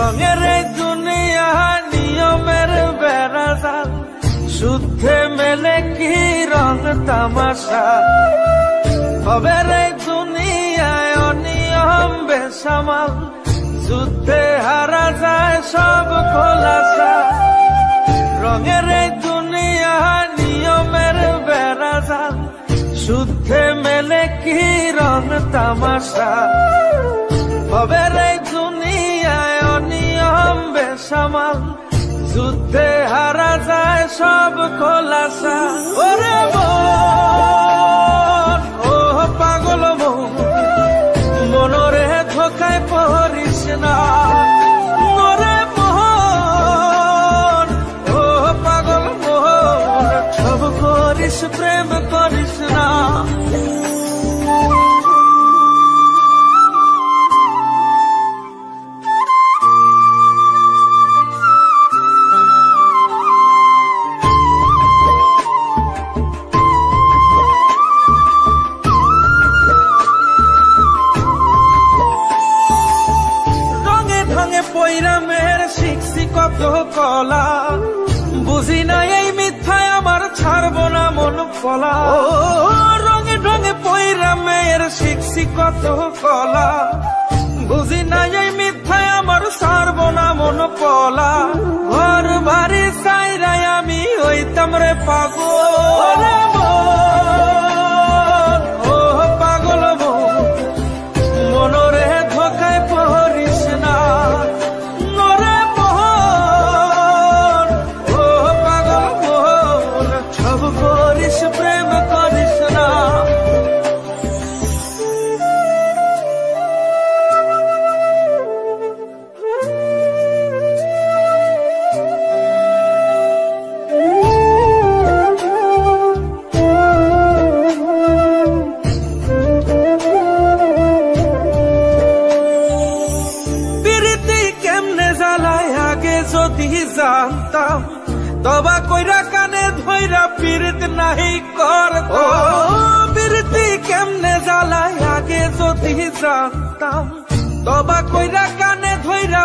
রঙের এই দুনিয়া নিয়মের বেড়াজাল, শুদ্ধে মেলে কি রং তামাশা। ভবের এই দুনিয়ায় অনিয়ম বেসামাল, যুদ্ধে হারা যায় সব খোলাসা। রঙের এই দুনিয়া নিয়মের বেড়াজাল, শুদ্ধে মেলে কি রং তামাশা। ভবের এই দুনিয়ায় অনিয়ম বেসামাল, যুদ্ধে হারা যায় সব খোলাসা। ওরে মন, ও পাগল মন, মনরে ধোকায় পড়িস না। ওরে মন, ও পাগল মন, সব করিস প্রেম করিস না। পৈরামের শিখছি কত কলা, বুঝি না এই মিথ্যায় আমার ছাড়বো না মন ফলা। রঙে ঢঙে পৈরামের শিখছি কত কলা, বুঝি না এই মিথ্যায় আমার ছাড়বো না মন ফলা। ঘর বাড়ি চাইরাই আমি হইতাম রে পাগল। ও পাগল মন, মনরে ধোকায় পড়িস না। প্রেম করিস না। প্রীতি কেমনে জ্বালায় আগে যদি জানতাম, তবা কইরা কানে ধইরা পীড়িত নাহি করতাম। প্রীতি কেমনে জ্বালায় আগে যদি জানতাম, তবা কইরা কানে ধইরা